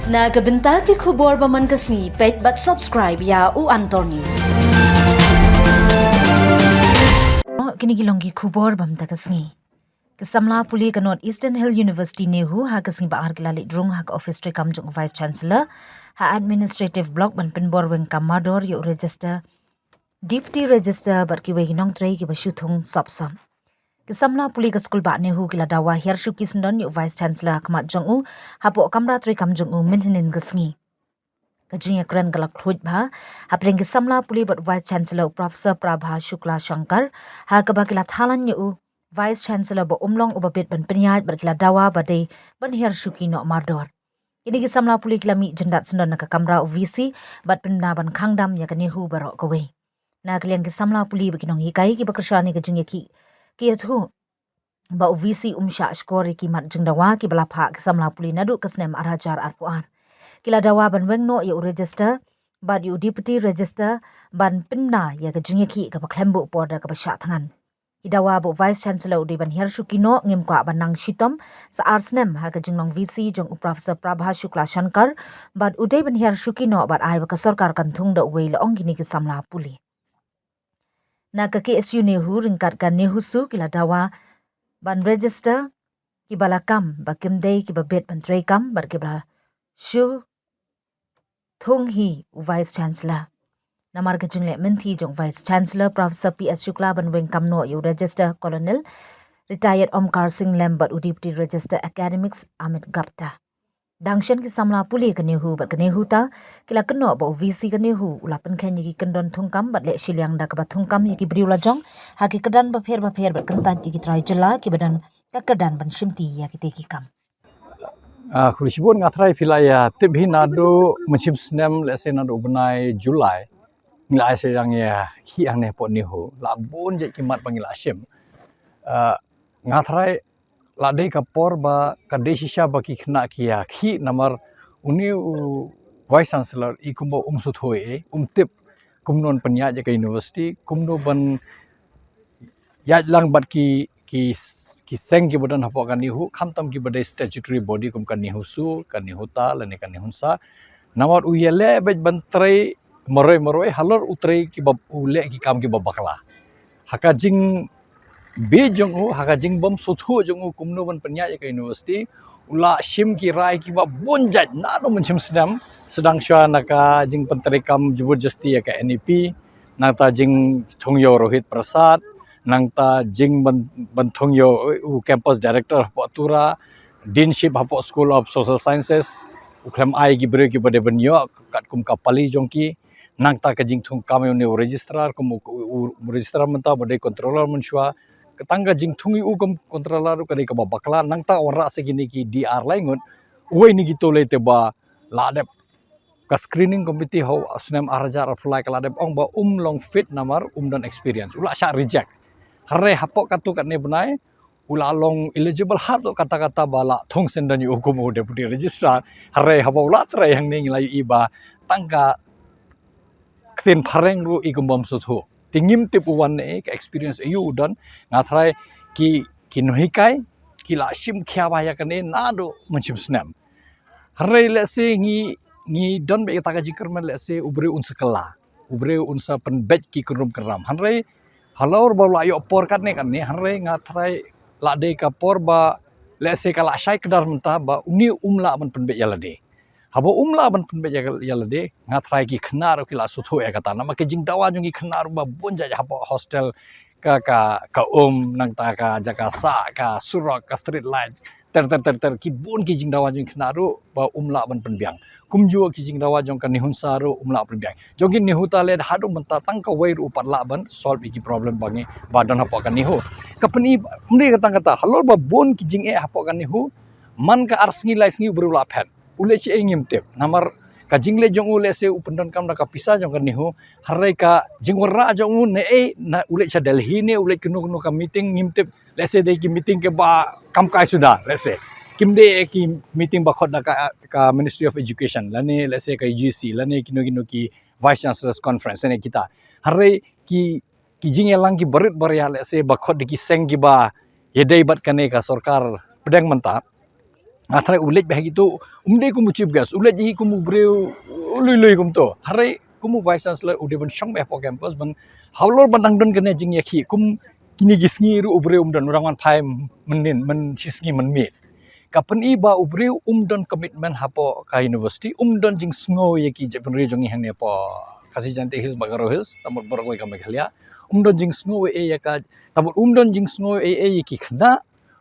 Nagabenta ki khubor baman kasni pet but subscribe ya u Antor News. Kini gilonggi khubor bam takasngi. Kesamla puli ke North Eastern Hill University nehu ha kasngi baar kilali drung ha office trekam jung vice chancellor ha administrative block ban penbor weng kamador yu register deputy register bar ki wegi nong trei ki bashuthung sapsam. Kesamla puli ke skul ba nehu kila dawa hirshu kisndon yu vice chancellor kamat jong u hapo kamra trekam jung u minhinin kasngi. Kajinya keren galak khruj bha hapling kesamla puli but vice chancellor professor Prabha Shukla Shankar ha kabakila thalan yu vice chancellor bo umlong ubabit ban penyat berkila dawa badai ban hirshu ki no mardor. Ini kesamla puli kila mi jendat sendon naka kamra VC bat penna ban khangdam ya nehu barok kowe. Na kalian kesamla puli bekinong hikai ki bakrashani kajinya ki tu ba VC umsha skori ki mat jengdawa ki belapha kesamla puli nadu kesnem arajar arpuar. Kila dawa ban wengno ya register ban yu deputy register ban penna ya kajinya ki ka baklembu poda ka basya tangan. Kidawa bo vice chancellor di ban hirshu kino ngim kwa ban nang shitom sa arsnem ha kajingnong VC jong professor Prabha Shukla Shankar ban udai ban hirshu kino ban ai ba sarkar kan thung da wei la ong gini ki samla puli. Na ka KSU nehu ringkat kan nehu su kila dawa ban register ki balakam ba kimdei ki babet ban trekam bar ki bra shu thung hi vice chancellor. Namar kejingle menti jong vice chancellor professor PS Shukla ban weng kamno yu register colonel retired Omkar Singh Lambert deputy register academics Amit Gupta. Dangshan ki samla puli ke nehu bar ke nehu ta kila keno bo VC ke nehu ulapan khen yi kendon thungkam bat le shiliang da ka thungkam yi ki briula jong ha ki kedan ba pher bar kentan ki trai jela ki badan ka kedan ban shimti ya ki te ki kam. Khulisibun ngatrai filaya tibhi nado mencim snem lese nado benai Julai ngilai sedang ya ki ang ne pot niho labun je kimat pangil asyim ngatrai ladai kapor ba kadai sisa baki kena kia ki namar uni vice chancellor ikumbo suthoe tip kumnon penya je ke university kumno ban ya lang bat ki seng ki badan hapo kan nihu khamtam ki badai statutory body kum kan nihu su kan nihuta lene kan nihunsa namar uyele bej bantrai moroi halor utrei ki bab ule ki kam ki babakla hakajing be jong u hakajing bom suthu jong u kumno ban penya ke university ula shim ki rai ki bab bonjat na do mencim sedang syah naka jing penterikam jubur justi ya ke NEP nangta jing thongyo Rohit Prasad nangta jing ban thongyo u campus director hapo tura deanship hapo school of social sciences uklem ai gi bre ki bade banyo kat kum kapali jong ki nangta ka jing thung kam ne registrar kum registrar menta bade controller menshwa ketangga jing thungi u kum controller ka ka bakla nangta ora segini ki DR laingun uwe ni gitu le te ba ladep ka screening committee ho asnem arajar apply ka ladep ong ba long fit namar dan experience ula sya reject hare hapok katu kat ne benai ula long eligible hat kata-kata bala thong sendan yu hukum deputy registrar hare haba ula tre yang ni ngilai iba tangka tin pareng ru igumbam suthu tingim tipu wan ne ka experience yu dan ngathrai ki nohikai ki la sim khya ba ya kane na do menchim snam hare le se ngi don be ta ka jikerman le se ubre un sekala ubre un sa pen bet ki krum keram hare halor ba la yo por kat ne hare ngathrai la de ka por ba le se kala syai kedar menta ba uni umla ban pen bet ya lade habo umla ban pen bet ya lade ngathrai ki khnar ki la suthu ya kata nama ke jing dawa jung ki khnar ba bonja habo hostel ka nang ta ka jaka sa ka surak ka street light ter ki bon ki jing dawa jung khnaru ba umla ban pen biang kumju ki jing dawa jong kan nihun saru umla pen biang jongin nihuta le hadu menta tang ka wai ru patla ban solve ki problem bangi badan hapo kan nihu kapani mri kata halor ba bon ki jing e hapo kan nihu man ka arsngi lai sngi berula phen ule chi engim tep namar ka jingle jong ule se upendon kam ka pisa jong kan nihu harai ka jingwara jong u ne e na ule cha Delhi ne ule kunu ka meeting ngimtep lese de ki meeting ke ba kam kai sudah lese kimde ki meeting ba khod ka Ministry of Education lane lese ka UGC lane kinu ki Vice Chancellor's Conference ne kita harai ki jing elang ki berit barya lese ba khod ki seng ki ba yedai bat kane ka sarkar pedang menta Atrai ulet bah gitu, umde kumu chief guest, ulet ji kumu breu lui kum to. Hari kumu vice chancellor ude ban shang bah po campus ban haulor ban don kene jing yakhi kum kini gisngi ru ubreu dan orang man phai menin men sisngi men mi. Kapan iba ubreu don commitment hapo ka university don jing sngo yaki je penri jongi hang ne po kasi jante hills bagaro hills tamur borgoi ka meghalya don jing sngo e yaka tamur don jing sngo e yaki khna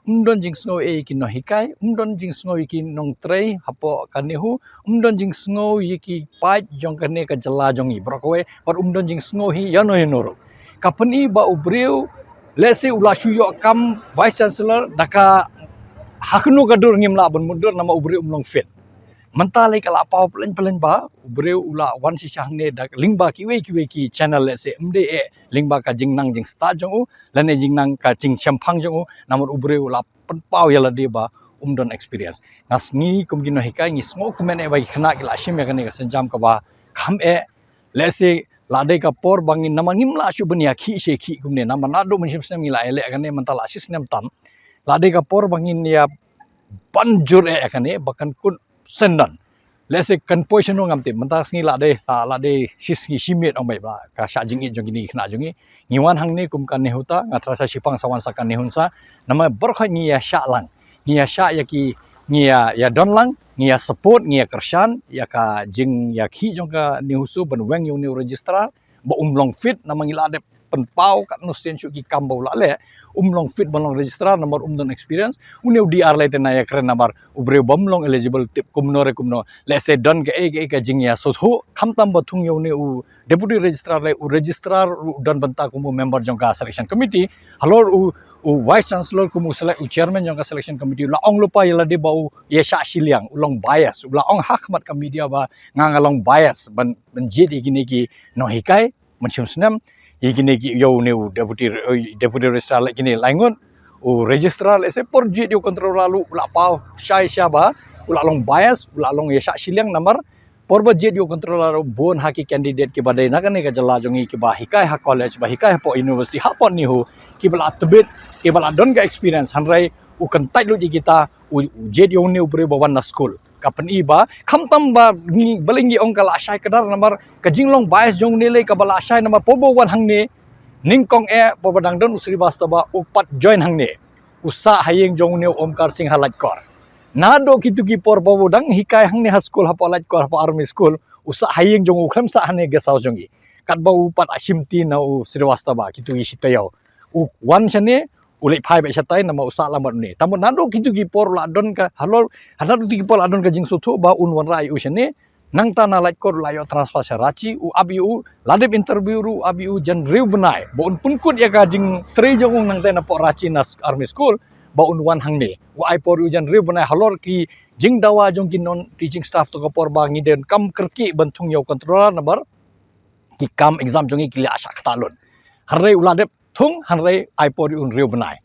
don jing sngo e yaki no hikai don jing sngo yaki nong trei hapo kanehu don jing sngo yaki pai jong kane ka jala jongi borgoi par don jing sngo hi yano yonoro kapan iba ubreu let's say ula shuyo kam vice chancellor daka haknu gadur ngimla ban mundur nama ubri umlong fit mentalai kala pau pelen ba ubri ula wan si shahne dak lingba kiwe ki channel let's say mde lingba ka jingnang jing sta jong u lane jingnang ka jing champang jong u namur ubri ula pen pau yala de ba don experience ngas ngi kum gino hikai ngi smok kumen e bai khna kila shim ya kane ka senjam ka ba kham let's say lade ka por bangin nama ngimla shu benia khi she khi kumne nama nado mensim sem ngila ele kane mentala sis nem tam lade ka por bangin ya banjur kane bahkan kun sendan lese kan position ngamti mentas ngi lade sisngi simit ong bai ba ka sha jingi jongini khna jongi ngiwan hangni kum kan nehuta ngatrasa sipang sawan sakan nehunsa nama berkha ngi ya sha lang ngi ya sha yaki ngi ya don lang ngi ya support ngi ya kershan ya ka jing ya khi jong ka nehusu ben weng yung new registrar ba umlong fit nama ngi lade penpau kat nusen chu ki kambo la le umlong fit balong registrar nomor don experience uneu DR lai tena ya kren namar ubre bomlong eligible tip kumno let's say don ke ka jingya so thu khamtam ba thung yone u deputy registrar lai u registrar don banta kumu member jong ka selection committee halor u vice chancellor kumu select u chairman jong ka selection committee la ong lupa yala de ba u yesha siliang ulong bias ula ong hakmat ka media ba ngangalong bias ban jedi gini ki no hikai menchim senam igini ki yo ne deputy registrar lagi ni langun o registrar ese por jit yo control lalu ula pau syai syaba ula long bias ula long yesha siliang namar por ba jit yo control lalu bon haki candidate ki badai na kane ka jala jongi ki ba hikai ha college ba hikai po university ha po ni ho ki bala tebit ki bala don ga experience hanrai u kan tai lu ji kita u jit yo ne ubre bawan na school kapan iba khamtam ba ni balingi ong kala syai kadar namar kajinglong bias jong nilai kabala syai namar pobo wan hangne ningkong pobadang don usri bastaba upat join hangne usa hayeng jong ne omkar sing halat kor nado kitu ki por pobodang hikai hangne ha school ha palat kor ha army school usa hayeng jong ukham sa hane gesaw jongi kat ba upat asimti na u sriwastaba kitu isitayo u wan chane ulai phai ba chatai nama usa lamar ne tamu nado kitu ki por la don ka halor hadar ki por la don ka jing suthu ba un wan rai usane nang ta na lait kor layo transfer sarachi u abi u ladep interview ru abi u jan riu benai bon pun kut ya ka jing tri jong nang ta na por rachi nas army school ba un wan hang ne u ai por u jan riu benai halor ki jing dawa jong ki non teaching staff to ka por ba ngi den kam kerki bentung yo controller number ki kam exam jongi ki la asak talun harre uladep thung hanrei ai por un riu benai